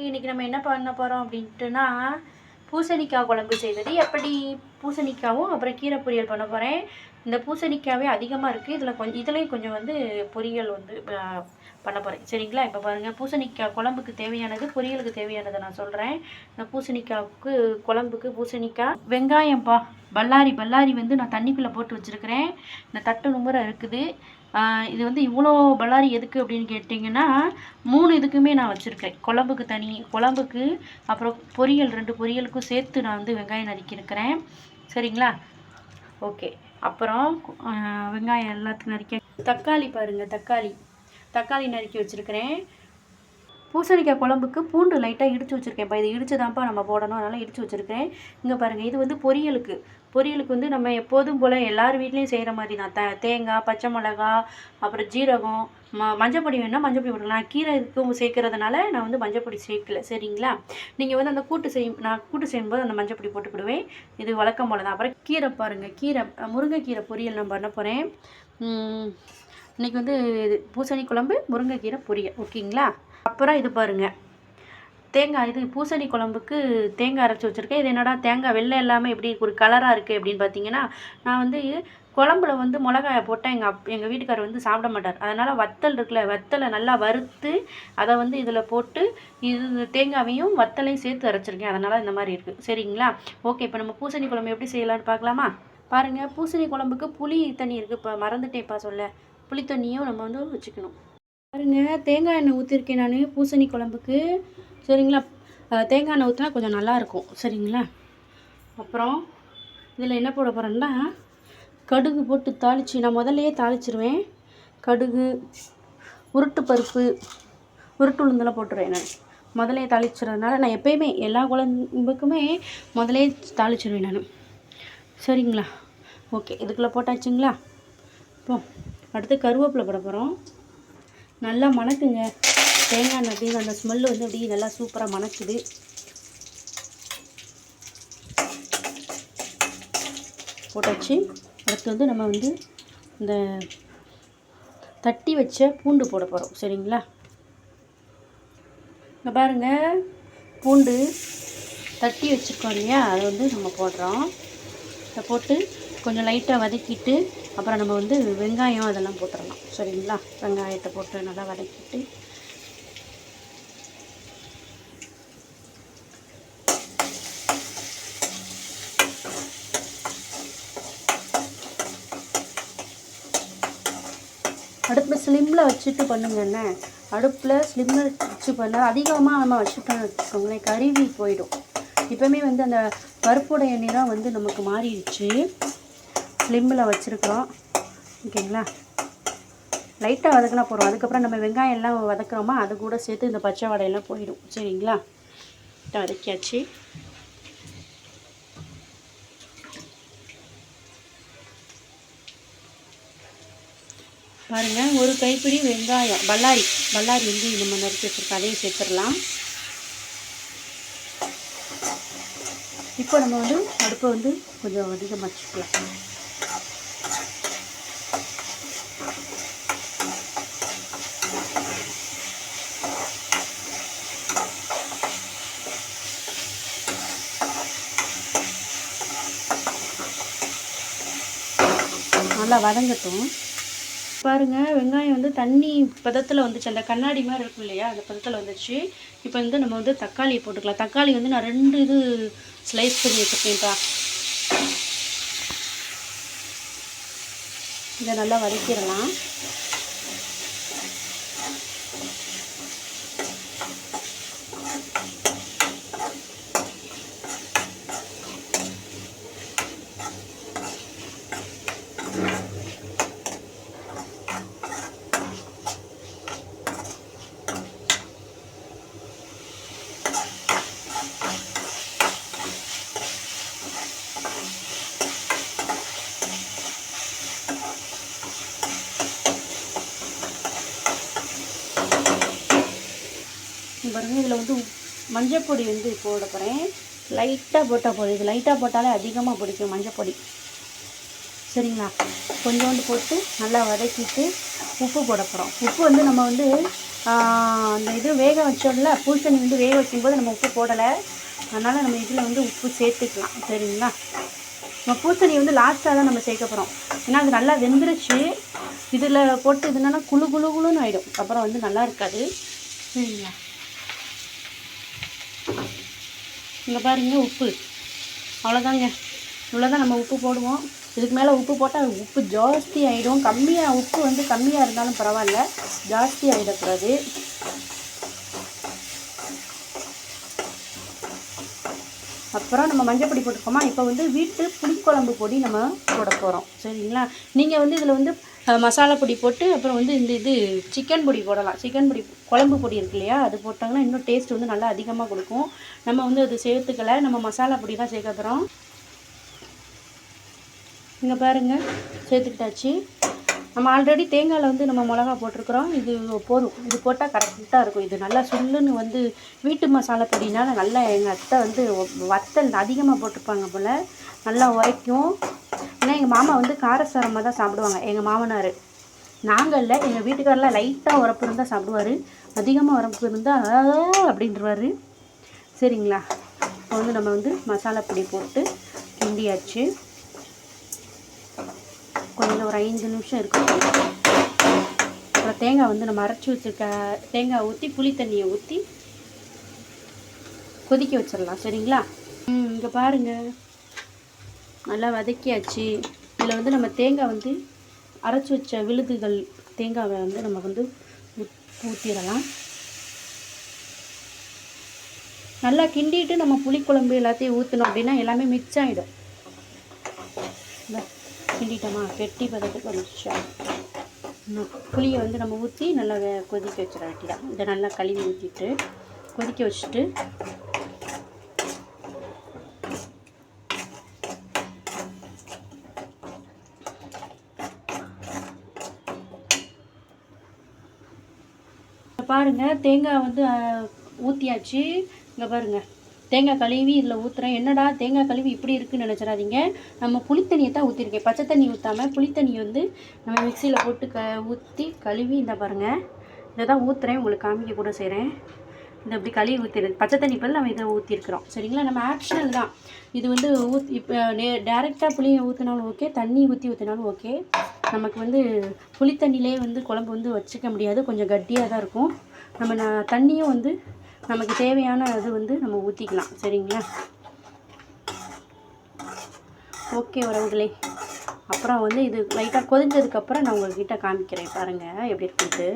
இன்றைக்கி நம்ம என்ன பண்ண போகிறோம் அப்படின்ட்டுனா பூசணிக்காய் குழம்பு செய்வது எப்படி. பூசணிக்காவும் அப்புறம் கீரை பொரியல் பண்ண போகிறேன். இந்த பூசணிக்காவே அதிகமாக இருக்குது. இதுலேயும் கொஞ்சம் வந்து பொரியல் வந்து பண்ண போகிறேன். சரிங்களா? இப்போ பாருங்கள், பூசணிக்காய் குழம்புக்கு தேவையானது, பொரியலுக்கு தேவையானதை நான் சொல்கிறேன். இந்த பூசணிக்காய்க்கு குழம்புக்கு பூசணிக்காய், வெங்காயம்ப்பா, பல்லாரி வந்து நான் தண்ணிக்குள்ளே போட்டு வச்சுருக்கிறேன். இந்த தட்டு நும்புற இருக்குது. இது வந்து இவ்வளோ பல்லாரி எதுக்கு அப்படின்னு கேட்டிங்கன்னா 3 இதுக்குமே நான் வச்சுருக்கேன். குழம்புக்கு தனி, குழம்புக்கு அப்புறம் பொரியல் 2 பொரியலுக்கும் சேர்த்து நான் வந்து வெங்காயம் நறுக்கியிருக்கிறேன். சரிங்களா? ஓகே. அப்புறம் வெங்காயம் எல்லாத்துக்கும் நறுக்க, தக்காளி பாருங்கள், தக்காளி நறுக்கி வச்சுருக்கிறேன். பூசணிக்காய் குழம்புக்கு பூண்டு லைட்டாக இடித்து வச்சுருக்கேன். இப்போ இது இடித்து தான்ப்பா நம்ம போடணும், அதனால் இடித்து வச்சுருக்கேன். இங்கே பாருங்கள், இது வந்து பொரியலுக்கு வந்து நம்ம எப்போதும் போல் எல்லார் வீட்லேயும் செய்கிற மாதிரி தான். தேங்காய், பச்சை மிளகா, அப்புறம் ஜீரகம், மஞ்சப்பொடி வேணுன்னா மஞ்சப்பொடி போட்டுக்கலாம். கீரை இதுக்கும் சேர்க்கறதுனால நான் வந்து மஞ்சப்பொடி சேர்க்கல. சரிங்களா? நீங்கள் வந்து அந்த நான் கூட்டு செய்யும்போது அந்த மஞ்சப்பொடி போட்டுக்கிடுவேன். இது வழக்கம் போல் தான். அப்புறம் கீரை பாருங்கள், முருங்கைக்கீரை பொரியல் நான் பண்ண போகிறேன். இன்றைக்கி வந்து பூசணி குழம்பு, முருங்கைக்கீரை பொரியல். ஓகேங்களா? அப்புறம் இது பாருங்கள், தேங்காய், இது பூசணி குழம்புக்கு தேங்காய் அரைச்சி வச்சுருக்கேன். இது என்னடா தேங்காய் வெள்ளை இல்லாமல் எப்படி ஒரு கலராக இருக்குது அப்படின்னு பார்த்தீங்கன்னா, நான் வந்து குழம்புல வந்து மிளகாயை போட்டால் எங்கள் வீட்டுக்காரர் வந்து சாப்பிட மாட்டார். அதனால் வத்தலை நல்லா வறுத்து அதை வந்து இதில் போட்டு இது தேங்காவையும் வத்தலையும் சேர்த்து அரைச்சிருக்கேன். அதனால் இந்த மாதிரி இருக்குது. சரிங்களா? ஓகே. இப்போ நம்ம பூசணி குழம்பு எப்படி செய்யலான்னு பார்க்கலாமா? பாருங்கள், பூசணி குழம்புக்கு புளி தண்ணி இருக்குது. இப்போ மறந்துட்டேன்ப்பா சொல்ல. புளி தண்ணியும் நம்ம வந்து வச்சுக்கணும். பாருங்கள், தேங்காய் எண்ணெய் ஊற்றிருக்கேன் நான் பூசணி குழம்புக்கு. சரிங்களா? தேங்காய் எண்ணெய் ஊற்றினா கொஞ்சம் நல்லாயிருக்கும். சரிங்களா? அப்புறம் இதில் என்ன போட போகிறேன்னா, கடுகு போட்டு தாளித்து, நான் முதல்லையே தாளிச்சிருவேன். கடுகு, உருட்டு பருப்பு, உருட்டு உளுந்தெல்லாம் போட்டுருவேன். நான் முதல்லையே தாளிச்சுறதுனால நான் எப்போயுமே எல்லா குழம்புக்குமே முதலே தாளிச்சிருவேன் நான். சரிங்களா? ஓகே. இதுக்குள்ளே போட்டாச்சுங்களா? இப்போ அடுத்து கருவேப்பிலை போட போகிறோம். நல்லா மணக்குங்க. தேங்காய் எண்ணெய் அப்படின்னு அந்த ஸ்மெல்லு வந்து அப்படியே நல்லா சூப்பராக மணக்குது. போட்டாச்சு. அடுத்து வந்து நம்ம வந்து இந்த தட்டி வச்ச பூண்டு போட போகிறோம். சரிங்களா? இங்கே பாருங்கள், பூண்டு தட்டி வச்சுருக்கோம் இல்லையா, அதை வந்து நம்ம போடுறோம். அதை போட்டு கொஞ்சம் லைட்டாக வதக்கிட்டு அப்புறம் நம்ம வந்து வெங்காயம் அதெல்லாம் போட்டுடலாம். சரிங்களா? வெங்காயத்தை போட்டு நல்லா வதக்கிட்டு அடுப்பில் ஸ்லிம்மில் வச்சுட்டு பண்ணுங்கண்ணே. அடுப்பில் ஸ்லிம்மில் வச்சு பண்ண, அதிகமாக நம்ம வச்சுட்டோம்னு வச்சுக்கோங்களேன், கருவி போயிடும். இப்போவுமே வந்து அந்த பருப்புடைய நிறம் வந்து நமக்கு மாறிடுச்சு. ஸ்லிம்மில் வச்சுருக்குறோம். ஓகேங்களா? லைட்டாக வதக்கினா போகிறோம். அதுக்கப்புறம் நம்ம வெங்காயம் எல்லாம் வதக்குறோமா, அது கூட சேர்த்து இந்த பச்சை வடையெல்லாம் போயிடும். சரிங்களா? வதக்கியாச்சு. பாருங்கள், ஒரு கைப்பிடி வெங்காயம், பல்லாரி வந்து நம்ம நறுக்கி வச்சுருக்கோம், அதையும் சேர்த்துடலாம். இப்போ நம்ம வந்து அடுப்பை வந்து கொஞ்சம் அதிகமாக வச்சுக்கலாம். நல்லா வதங்கட்டும். பாருங்கள், வெங்காயம் வந்து தண்ணி பதத்தில் வந்துச்சு. அந்த கண்ணாடி மாதிரி இருக்கும் இல்லையா, அந்த பதத்தில் வந்துச்சு. இப்போ வந்து நம்ம வந்து தக்காளியை போட்டுக்கலாம். தக்காளி வந்து நான் 2 இது ஸ்லைஸ் பண்ணி வச்சுருக்கேன்ப்பா. இதை நல்லா வதக்கிடலாம். பாருங்கள், இதில் வந்து மஞ்சப்பொடி வந்து போட போகிறேன். லைட்டாக போட்டால் போதும். இது லைட்டாக போட்டாலே அதிகமாக பிடிக்கும் மஞ்சப்பொடி. சரிங்களா? கொஞ்சோண்டு போட்டு நல்லா வதக்கிட்டு உப்பு போட போகிறோம். உப்பு வந்து நம்ம வந்து அந்த இது வேக வச்சோம்ல, பூசணி வந்து வேக வைக்கும்போது நம்ம உப்பு போடலை, அதனால் நம்ம இதில் வந்து உப்பு சேர்த்துக்கலாம். சரிங்களா? நம்ம பூசணி வந்து லாஸ்ட்டாக தான் நம்ம சேர்க்க போகிறோம். ஏன்னா அது நல்லா வெந்துருச்சு. இதில் போட்டு இது என்னன்னா குழு குழு குழுன்னு ஆகிடும், அப்புறம் வந்து நல்லா இருக்காது. சரிங்களா? இங்கே பாருங்க உப்பு அவ்வளோதாங்க. இவ்வளோதான் நம்ம உப்பு போடுவோம். இதுக்கு மேலே உப்பு போட்டால் உப்பு ஜாஸ்தி ஆகிடும். உப்பு வந்து கம்மியாக இருந்தாலும் பரவாயில்ல, ஜாஸ்தி ஆகிடக்கூடாது. அப்புறம் நம்ம மஞ்சள் பொடி போட்டுக்கோமா. இப்போ வந்து வீட்டு புளிக்குழம்பு பொடி நம்ம போட போகிறோம். சரிங்களா? நீங்கள் வந்து இதில் வந்து மசாலா பொடி போட்டு அப்புறம் வந்து இது சிக்கன் பொடி போடலாம். சிக்கன் பொடி குழம்பு பொடி இருக்கு இல்லையா, அது போட்டாங்கன்னா இன்னும் டேஸ்ட் வந்து நல்லா அதிகமாக கொடுக்கும். நம்ம வந்து அது சேர்த்துக்கலை, நம்ம மசாலா பொடி தான் சேர்க்க போகிறோம். இங்கே பாருங்கள், சேர்த்துக்கிட்டாச்சு. நம்ம ஆல்ரெடி தேங்காயில் வந்து நம்ம மிளகா போட்டிருக்கிறோம். இது போதும், இது போட்டால் கரெக்டாக இருக்கும். இது நல்லா சுல்லுன்னு வந்து வீட்டு மசாலா பொடினால நல்லா எங்கள் அத்தை வந்து வத்தல் அதிகமாக போட்டிருப்பாங்க போல், நல்லா உரைக்கும். ஏன்னா எங்கள் மாமா வந்து காரசாரமாக தான் சாப்பிடுவாங்க. எங்கள் மாமனார், நாங்கள் இல்லை, எங்கள் வீட்டுக்காரெலாம் லைட்டாக உரப்பு இருந்தால் சாப்பிடுவார், அதிகமாக உரப்பு இருந்தால் அப்படின்றவாரு. சரிங்களா? இப்போ வந்து நம்ம வந்து மசாலா பொடி போட்டு கிண்டியாச்சு. கொஞ்சம் ஒரு 5 நிமிஷம் இருக்கும். அப்புறம் தேங்காய் வந்து நம்ம அரைச்சி வச்சுருக்க தேங்காய் ஊற்றி புளி தண்ணியை ஊற்றி கொதிக்க வச்சிடலாம். சரிங்களா? இங்கே பாருங்கள், நல்லா வதக்கியாச்சு. இதில் வந்து நம்ம தேங்காய் வந்து அரைச்சி வச்ச விழுதுகள் தேங்காவை வந்து நம்ம வந்து ஊற்றிடலாம். நல்லா கிண்டிட்டு நம்ம புளிக்குழம்பு எல்லாத்தையும் ஊற்றணும் அப்படின்னா எல்லாமே மிக்ஸ் ஆகிடும். கிண்டிட்டோமா, கெட்டி பதத்துக்கு வந்துச்சா, புளியை வந்து நம்ம ஊற்றி நல்லா கொதிக்க வச்சிட வேண்டியதான். இதை நல்லா கழுவி ஊற்றிட்டு கொதிக்க வச்சுட்டு பாருங்கள், தேங்காய் வந்து ஊற்றியாச்சு. இங்கே பாருங்கள், தேங்காய் கழுவி இதில் ஊற்றுறேன். என்னடா தேங்காய் கழுவி இப்படி இருக்குன்னு நினச்சிடாதீங்க, நம்ம புளித்தண்ணியை தான் ஊற்றிருக்கேன். பச்சை தண்ணி ஊற்றாமல் புளித்தண்ணி வந்து நம்ம மிக்சியில் போட்டு ஊற்றி கழுவி இந்த பாருங்கள், இதை தான் ஊற்றுறேன். உங்களுக்கு காமிக்க கூட செய்கிறேன். இதை அப்படி கழுவி ஊற்றிடுது. பச்சை தண்ணி பதில் நம்ம இதை ஊற்றிருக்கிறோம். சரிங்களா? நம்ம ஆப்ஷனல் தான் இது வந்து இப்போ டேரெக்டாக புளியை ஊற்றினாலும் ஓகே, தண்ணி ஊற்றினாலும் ஓகே. நமக்கு வந்து புளித்தண்ணிலே வந்து குழம்பு வந்து வச்சுக்க முடியாது, கொஞ்சம் கட்டியாக தான் இருக்கும். நம்ம தண்ணியும் வந்து நமக்கு தேவையான இது வந்து நம்ம ஊற்றிக்கலாம். சரிங்களா? ஓகே உறவுகளே, அப்புறம் வந்து இது லைட்டாக கொதிஞ்சதுக்கப்புறம் நான் உங்கள்கிட்ட காமிக்கிறேன். பாருங்கள் எப்படி இருக்குன்ட்டு.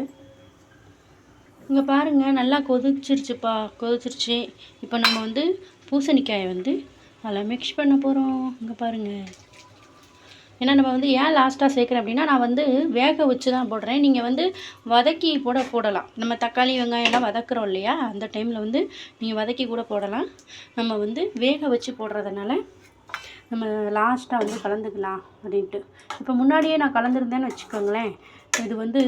இங்கே பாருங்கள், நல்லா கொதிச்சிருச்சு. இப்போ நம்ம வந்து பூசணிக்காயை வந்து அதில் மிக்ஸ் பண்ண போகிறோம். இங்கே பாருங்கள், ஏன்னா நம்ம வந்து ஏன் லாஸ்ட்டாக சேர்க்குறேன் அப்படின்னா, நான் வந்து வேக வச்சு தான் போடுறேன். நீங்கள் வந்து வதக்கி போடலாம். நம்ம தக்காளி வெங்காயம் எல்லாம் வதக்குறோம் இல்லையா, அந்த டைமில் வந்து நீங்கள் வதக்கி கூட போடலாம். நம்ம வந்து வேக வச்சு போடுறதுனால நம்ம லாஸ்ட்டாக வந்து கலந்துக்கலாம் அப்படின்ட்டு. இப்போ முன்னாடியே நான் கலந்துருந்தேன்னு வச்சுக்கோங்களேன், இது வந்து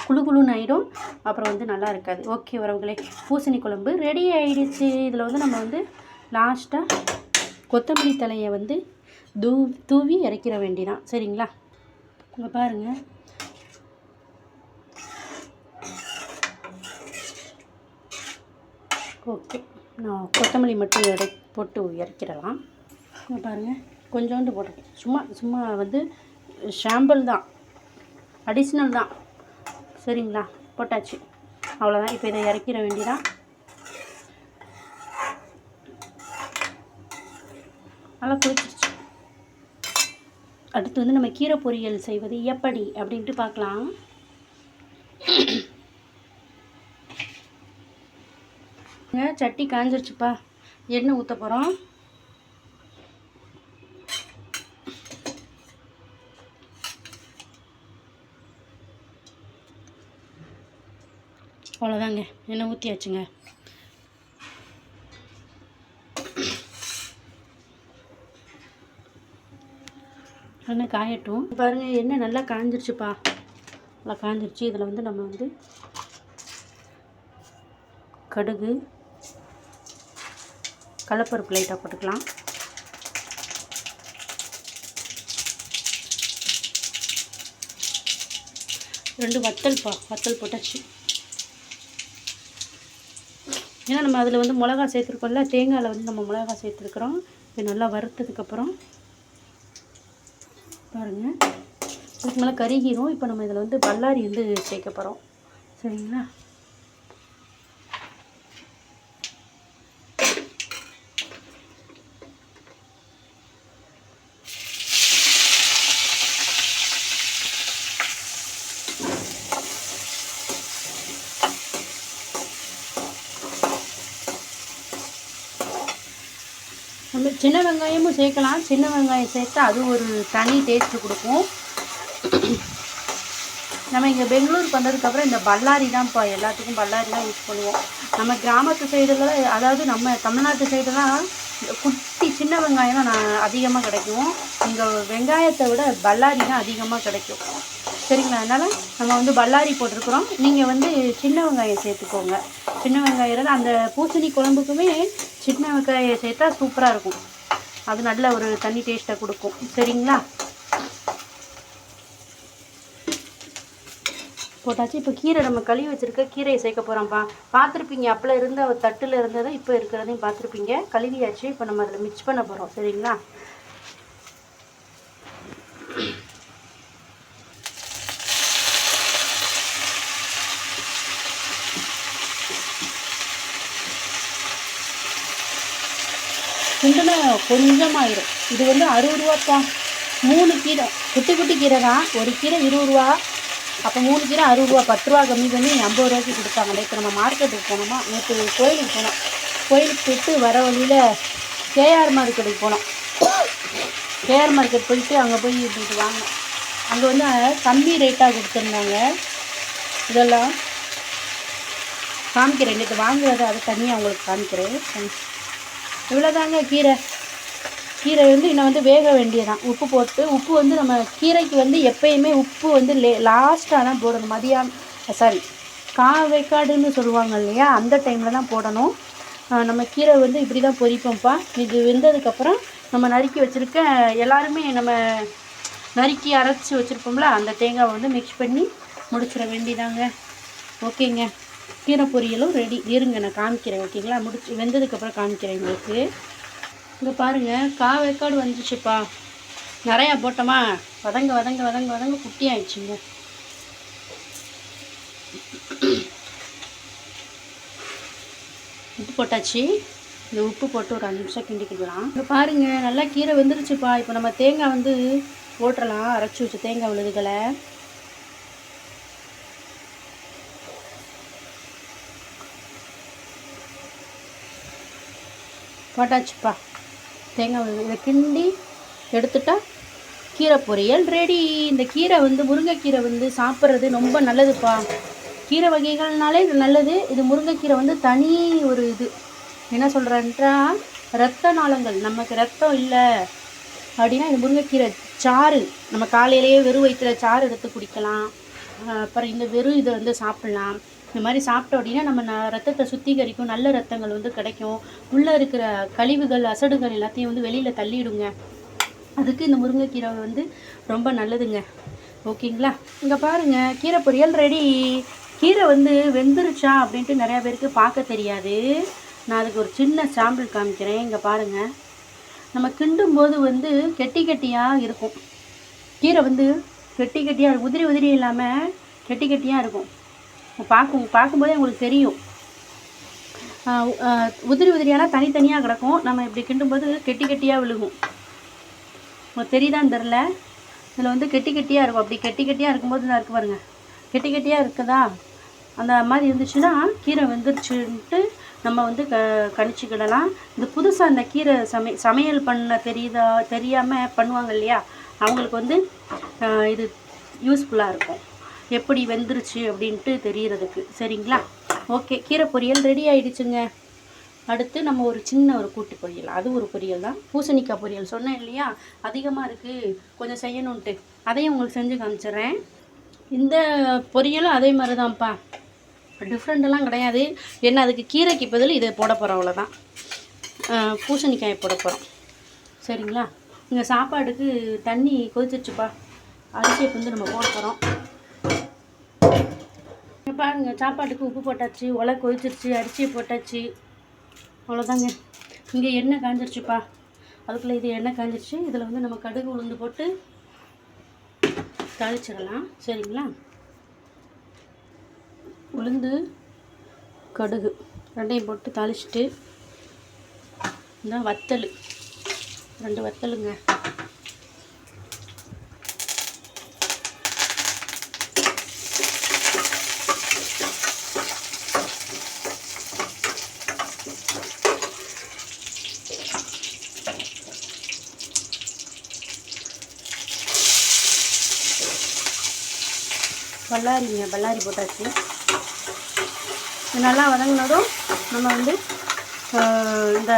குழு குழுன்னு ஆகிடும், அப்புறம் வந்து நல்லா இருக்காது. ஓகே உறவுகளே, பூசணி குழம்பு ரெடி ஆகிடுச்சு. இதில் வந்து நம்ம வந்து லாஸ்ட்டாக கொத்தமல்லி தலையை வந்து தூவி இறக்கிற வேண்டிதான். சரிங்களா? இங்கே பாருங்கள், ஓகே, நான் கொத்தமல்லி மட்டும் போட்டு இறக்கிடலாம். இங்கே பாருங்கள், கொஞ்சோண்டு போட்டிருக்கேன். சும்மா வந்து ஷாம்பிள் தான், அடிஷ்னல் தான். சரிங்களா? போட்டாச்சு, அவ்வளோதான். இப்போ இதை இறக்கிற வேண்டியதான். நல்லா குளிச்சிருச்சு. அடுத்து வந்து நம்ம கீரை பொரியல் செய்வது எப்படி அப்படின்ட்டு பார்க்கலாம். சட்டி காஞ்சிருச்சுப்பா, எண்ணெய் ஊற்ற போகிறோம். அவ்வளோதாங்க, எண்ணெய் ஊற்றியாச்சுங்க. எண்ணெய் காயட்டும். பாருங்கள், எண்ணெய் நல்லா காஞ்சிருச்சுப்பா, நல்லா காஞ்சிருச்சு. இதில் வந்து நம்ம வந்து கடுகு, கடலைப்பருப்பு லைட்டாக போட்டுக்கலாம். 2 வத்தல் போட்டாச்சு. ஏன்னா நம்ம அதில் வந்து மிளகா சேர்த்துருக்கோம்ல, தேங்காயில் வந்து நம்ம மிளகா சேர்த்துருக்குறோம். இது நல்லா வறுத்ததுக்கப்புறம் பாருங்கள், இதுக்கு மேலே கருகிரும். இப்போ நம்ம இதில் வந்து பல்லாரி வந்து சேர்க்க போகிறோம். சரிங்களா? நம்ம சின்ன வெங்காயமும் சேர்க்கலாம். சின்ன வெங்காயம் சேர்த்தா அது ஒரு தனி டேஸ்ட்டு கொடுக்கும். நம்ம இங்கே பெங்களூருக்கு வந்ததுக்கப்புறம் இந்த பல்லாரி தான்ப்பா, எல்லாத்துக்கும் பல்லாரி தான் யூஸ் பண்ணுவோம். நம்ம கிராமத்து சைடுல, அதாவது நம்ம தமிழ்நாட்டு சைடுலாம் குட்டி சின்ன வெங்காயம் தான் அதிகமாக கிடைக்கும். இங்கே வெங்காயத்தை விட பல்லாரி தான் அதிகமாக கிடைக்கும். சரிங்களா? அதனால் நம்ம வந்து பல்லாரி போட்டிருக்குறோம். நீங்கள் வந்து சின்ன வெங்காயம் சேர்த்துக்கோங்க. சின்ன வெங்காயம் அந்த பூசணி குழம்புக்குமே சின்ன வெங்காயம் சேர்த்தா சூப்பராக இருக்கும். அது நல்ல ஒரு தனி டேஸ்ட்டை கொடுக்கும். சரிங்களா? போட்டாச்சு. இப்போ கீரை நம்ம கழுவி வச்சுருக்க கீரையை சேர்க்க போகிறோம்ப்பா. பார்த்துருப்பீங்க, அப்போல இருந்த ஒரு தட்டில் இருந்ததை இப்போ இருக்கிறதையும் பார்த்துருப்பீங்க. கழுவியாச்சு. இப்போ நம்ம அதில் மிக்ஸ் பண்ண போகிறோம். சரிங்களா? கிண்டுனா கொஞ்சமாயிடும். இது வந்து 60 ரூபாப்பா. 3 கீரை, குட்டி குட்டி கீரை தான். ஒரு கீரை 20 ரூபா. அப்போ 3 கீரை 60 ரூபா. 10 ரூபா கம்மி பண்ணி 50 ரூபாய்க்கு கொடுத்தாங்க. நேற்று நம்ம மார்க்கெட்டுக்கு போனோமா, நேற்று கோயிலுக்கு போனோம். கோயிலுக்கு போயிட்டு வர வழியில் கேஆர் மார்க்கெட்டுக்கு போனோம். கேஆர் மார்க்கெட் போயிட்டு அங்கே போய் இது வாங்கினோம். அங்கே வந்து கம்மி ரேட்டாக கொடுத்துருந்தாங்க. இதெல்லாம் காமிக்கிறேன். நேற்று வாங்குறது அதை தனியாக அவங்களுக்கு காமிக்கிறேன். இவ்வளோதாங்க கீரை. கீரை வந்து இன்னும் வந்து வேக வேண்டியதான். உப்பு போட்டு, உப்பு வந்து நம்ம கீரைக்கு வந்து எப்பயுமே உப்பு வந்து லாஸ்ட்டாக தான் போடணும். காவேக்காடுன்னு சொல்லுவாங்க இல்லையா, அந்த டைமில் தான் போடணும். நம்ம கீரை வந்து இப்படி தான் பொரிப்போம்ப்பா. இது வெந்ததுக்கப்புறம் நம்ம நறுக்கி வச்சுருக்க எல்லாருமே நம்ம நறுக்கி அரைச்சி வச்சுருப்போம்ல, அந்த தேங்காவை வந்து மிக்ஸ் பண்ணி முடிச்சிட வேண்டியதாங்க. ஓகேங்க, கீரை பொரியலும் ரெடி. இருங்க நான் காமிக்கிறேன். ஓகேங்களா? வெந்ததுக்கப்புறம் காமிக்கிறேன் உங்களுக்கு. இங்கே பாருங்கள், காவேக்காடு வந்துச்சுப்பா. நிறையா போட்டோமா, வதங்க குட்டி ஆயிடுச்சுங்க. உப்பு போட்டாச்சு. இந்த உப்பு போட்டு ஒரு 5 நிமிஷம் கிண்டிக்கலாம். இங்கே பாருங்கள், நல்லா கீரை வெந்துருச்சுப்பா. இப்போ நம்ம தேங்காய் வந்து போட்டுடலாம். அரைச்சி வச்ச தேங்காய் விழுதுகளை போட்டாச்சுப்பா. தேங்காய் இதை கிண்டி எடுத்துட்டா கீரை பொரியல் ரெடி. இந்த கீரை வந்து முருங்கைக்கீரை வந்து சாப்பிட்றது ரொம்ப நல்லதுப்பா. கீரை வகைகள்னாலே இது நல்லது. இது முருங்கைக்கீரை வந்து தனி ஒரு இது என்ன சொல்கிறேன்றா, இரத்த நாளங்கள், நமக்கு ரத்தம் இல்லை அப்படின்னா இந்த முருங்கைக்கீரை சாறு நம்ம காலையிலேயே வெறும் வயிற்றுல சாறு எடுத்து குடிக்கலாம். அப்புறம் இந்த வெறும் இதை வந்து சாப்பிட்லாம். இந்த மாதிரி சாப்பிட்டோம் அப்படின்னா நம்ம ரத்தத்தை சுத்திகரிக்கும். நல்ல ரத்தங்கள் வந்து கிடைக்கும். உள்ளே இருக்கிற கழிவுகள், அசடுகள் எல்லாத்தையும் வந்து வெளியில் தள்ளிடுங்க. அதுக்கு இந்த முருங்கைக்கீரை வந்து ரொம்ப நல்லதுங்க. ஓகேங்களா? இங்கே பாருங்கள், கீரை பொரியல் ரெடி. கீரை வந்து வெந்துருச்சா அப்படின்ட்டு நிறையா பேருக்கு பார்க்க தெரியாது. நான் அதுக்கு ஒரு சின்ன சாம்பிள் காமிக்கிறேன். இங்கே பாருங்கள், நம்ம கிண்டும்போது வந்து கெட்டியாக இருக்கும். கீரை வந்து கெட்டியாக உதிரி இல்லாமல் கெட்டியாக இருக்கும். பார்க்கும்போதே உங்களுக்கு தெரியும். உதிரியானால் தனித்தனியாக கிடக்கும். நம்ம இப்படி கிண்டும்போது கெட்டியாக விழுகும். உங்களுக்கு தெரியுதான்னு தெரில. இதில் வந்து கெட்டியாக இருக்கும். அப்படி கெட்டியாக இருக்கும்போது தான் இருக்குது பாருங்கள். கெட்டியாக இருக்குதா, அந்த மாதிரி இருந்துச்சுன்னா கீரை வெந்துருச்சுன்ட்டு நம்ம வந்து கணிச்சிக்கிடலாம். இது புதுசாக அந்த கீரை சமையல் பண்ண தெரியாமல் பண்ணுவாங்க இல்லையா, அவங்களுக்கு வந்து இது யூஸ்ஃபுல்லாக இருக்கும். எப்படி வெந்துருச்சு அப்படின்ட்டு தெரிகிறதுக்கு. சரிங்களா? ஓகே, கீரை பொரியல் ரெடி ஆகிடுச்சுங்க. அடுத்து நம்ம ஒரு சின்ன ஒரு கூட்டு பொரியல், அது ஒரு பொரியல் தான். பூசணிக்காய் பொரியல் சொன்னேன் இல்லையா, அதிகமாக இருக்குது கொஞ்சம் செய்யணுன்ட்டு, அதையும் உங்களுக்கு செஞ்சு காமிச்சிட்றேன். இந்த பொரியலும் அதே மாதிரி தான்ப்பா, டிஃப்ரெண்ட்டெல்லாம் கிடையாது. என்ன, அதுக்கு கீரைக்கு பதில் இதை போட போகிறோம், அவ்வளோதான். பூசணிக்காயை போட போகிறோம். சரிங்களா? இங்கே சாப்பாடுக்கு தண்ணி கொதிச்சிருச்சுப்பா. அரிசியை வந்து நம்ம போட போகிறோம். பாருங்கள், சாப்பாட்டுக்கு உப்பு போட்டாச்சு, ஒலை கொதிச்சிருச்சு, அரிசியை போட்டாச்சு, அவ்வளோதாங்க. இங்கே எண்ணெய் காஞ்சிருச்சுப்பா. அதுக்குள்ளே இது எண்ணெய் காஞ்சிருச்சு. இதில் வந்து நம்ம கடுகு உளுந்து போட்டு தாளிச்சிடலாம். சரிங்களா? உளுந்து கடுகு ரெண்டையும் போட்டு தாளிச்சிட்டு, இந்த வத்தல் 2 வத்தலுங்க, பல்லாரி போட்டாச்சு. நல்லா வதங்கினதும் நம்ம வந்து இந்த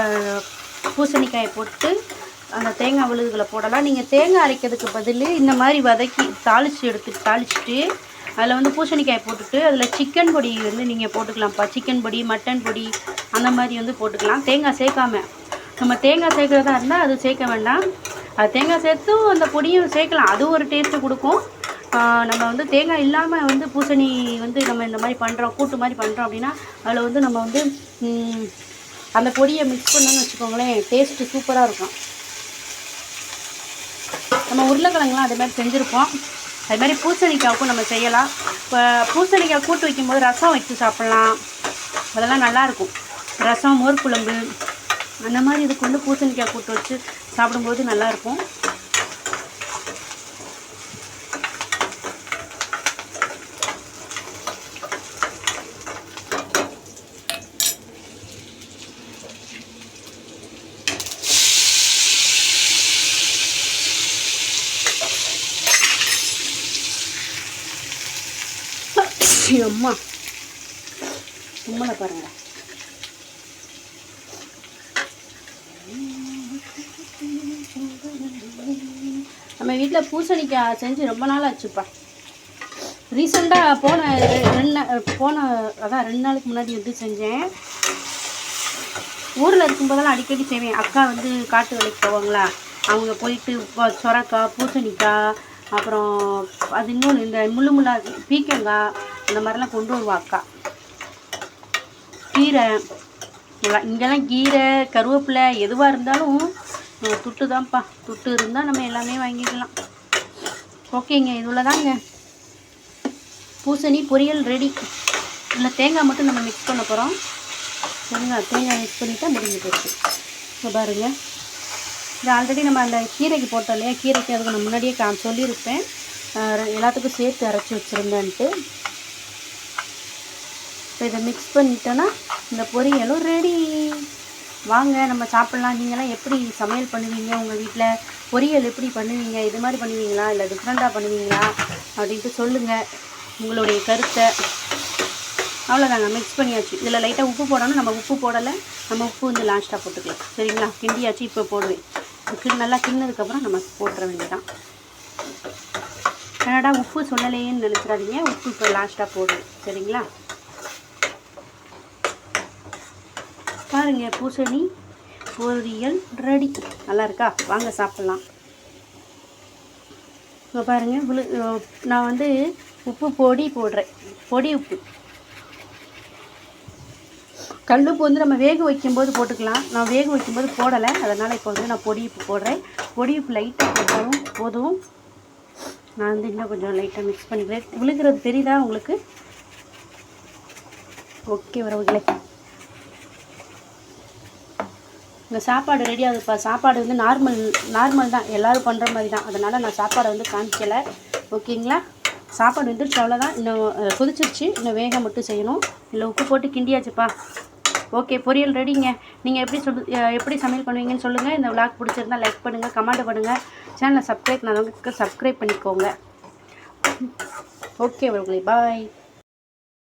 பூசணிக்காயை போட்டு அந்த தேங்காய் விழுதுகளை போடலாம். நீங்கள் தேங்காய் அரைக்கிறதுக்கு பதில் இந்த மாதிரி வதக்கி தாளிச்சிட்டு அதில் வந்து பூசணிக்காய் போட்டுட்டு அதில் சிக்கன் பொடி வந்து நீங்கள் போட்டுக்கலாம்ப்பா. சிக்கன் பொடி, மட்டன் பொடி அந்த மாதிரி வந்து போட்டுக்கலாம். தேங்காய் சேர்க்காம. நம்ம தேங்காய் சேர்க்குறதா இருந்தால் அது சேர்க்க வேண்டாம். அது தேங்காய் சேர்த்தும் அந்த பொடியும் சேர்க்கலாம். அது ஒரு டேஸ்ட்டு கொடுக்கும். நம்ம வந்து தேங்காய் இல்லாமல் வந்து பூசணி வந்து நம்ம இந்த மாதிரி பண்ணுறோம், கூட்டு மாதிரி பண்ணுறோம் அப்படின்னா அதில் வந்து நம்ம வந்து அந்த பொடியை மிக்ஸ் பண்ணோன்னு வச்சுக்கோங்களேன், டேஸ்ட்டு சூப்பராக இருக்கும். நம்ம உருளைக்கிழங்குலாம் அது மாதிரி செஞ்சுருப்போம். அது மாதிரி பூசணிக்காய்க்கும் நம்ம செய்யலாம். இப்போ பூசணிக்காய் கூட்டு வைக்கும்போது ரசம் வச்சு சாப்பிட்லாம். அதெல்லாம் நல்லாயிருக்கும். ரசம், மோர் குழம்பு அந்த மாதிரி இதுக்கு வந்து பூசணிக்காய் கூட்டு வச்சு சாப்பிடும்போது நல்லாயிருக்கும். அம்மா உம்மனை பாருங்க. நம்ம வீட்டில் பூசணிக்காய் செஞ்சு ரொம்ப நாள் ஆச்சுப்பா. ரீசெண்டாக போன 2 நாளுக்கு முன்னாடி வந்து செஞ்சேன். ஊரில் இருக்கும்போதெல்லாம் அடிக்கடி செய்வேன். அக்கா வந்து காட்டு வேலைக்கு போவாங்களா, அவங்க போயிட்டு சொரக்காய், பூசணிக்காய், அப்புறம் அது இன்னொன்று இந்த முள்ளா பீக்கங்காய் இந்த மாதிரிலாம் கொண்டு வருவா அக்கா. கீரை இங்கெல்லாம் கீரை, கருவேப்பிலை எதுவாக இருந்தாலும் துட்டு தான்ப்பா. துட்டு இருந்தால் நம்ம எல்லாமே வாங்கிக்கலாம். ஓகேங்க, இதில் தாங்க பூசணி பொரியல் ரெடி. இல்லை தேங்காய் மட்டும் நம்ம மிக்ஸ் பண்ண போகிறோம். சரிங்களா? தேங்காய் மிக்ஸ் பண்ணிவிட்டா முடிஞ்சு போச்சு. இப்போ பாருங்கள், இது ஆல்ரெடி நம்ம அந்த கீரைக்கு போட்டோம் இல்லையா, கீரைக்கு அதுக்கு நான் முன்னாடியே சொல்லியிருப்பேன், எல்லாத்துக்கும் சேர்த்து அரைச்சி வச்சுருந்தேன்ட்டு. இப்போ இதை மிக்ஸ் பண்ணிட்டோன்னா இந்த பொரியலும் ரெடி. வாங்க நம்ம சாப்பிட்லாம். நீங்களாம் எப்படி சமையல் பண்ணுவீங்க? உங்கள் வீட்டில் பொரியல் எப்படி பண்ணுவீங்க? இது மாதிரி பண்ணுவீங்களா இல்லை டிஃப்ரெண்ட்டாக பண்ணுவீங்களா அப்படின்ட்டு சொல்லுங்கள் உங்களுடைய கருத்தை. அவ்வளோதாங்க, மிக்ஸ் பண்ணியாச்சு. இதில் லைட்டாக உப்பு போடணும். நம்ம உப்பு போடலை. நம்ம உப்பு வந்து லாஸ்ட்டாக போட்டுக்கலாம். சரிங்களா? கிண்டியாச்சு. இப்போ போடுவேன். நல்லா கிண்டினதுக்கப்புறம் நம்ம போட்டுற வேண்டியதான். என்னடா உப்பு சொல்லலையேன்னு நினச்சிடாதீங்க. உப்பு இப்போ லாஸ்ட்டாக போடுவேன். சரிங்களா? பாருங்கள், பூசணி பொரியல் ரெடி. நல்லா இருக்கா? வாங்க சாப்பிட்லாம். இப்போ பாருங்கள், நான் வந்து உப்பு பொடி போடுறேன். பொடி உப்பு. கல்லுப்பு வந்து நம்ம வேக வைக்கும்போது போட்டுக்கலாம். நான் வேக வைக்கும்போது போடலை, அதனால் இப்போ வந்து நான் பொடி உப்பு போடுறேன். பொடி உப்பு லைட்டாக போட்டாலும் போதும். நான் வந்து இன்னும் கொஞ்சம் லைட்டாக மிக்ஸ் பண்ணிக்கிறேன். விழுகிறது தெரியுதா உங்களுக்கு? ஓகே உறவுகளே, இந்த சாப்பாடு ரெடி ஆகுதுப்பா. சாப்பாடு வந்து நார்மல் தான், எல்லோரும் பண்ணுற மாதிரி தான். அதனால் நான் சாப்பாடை வந்து காமிக்கலை. ஓகேங்களா? சாப்பாடு வந்துருச்சு, அவ்வளோதான். இன்னும் கொதிச்சிருச்சு. இன்னும் வேக மட்டும் செய்யணும். இல்லை உப்பு போட்டு கிண்டியாச்சுப்பா. ஓகே, பொரியல் ரெடிங்க. நீங்கள் எப்படி சமையல் பண்ணுவீங்கன்னு சொல்லுங்கள். இந்த விளாக் பிடிச்சிருந்தா லைக் பண்ணுங்கள், கமெண்ட் பண்ணுங்கள். சேனலை சப்ஸ்கிரைப் பண்ணிக்கோங்க. ஓகே உறவுகளே, பாய்.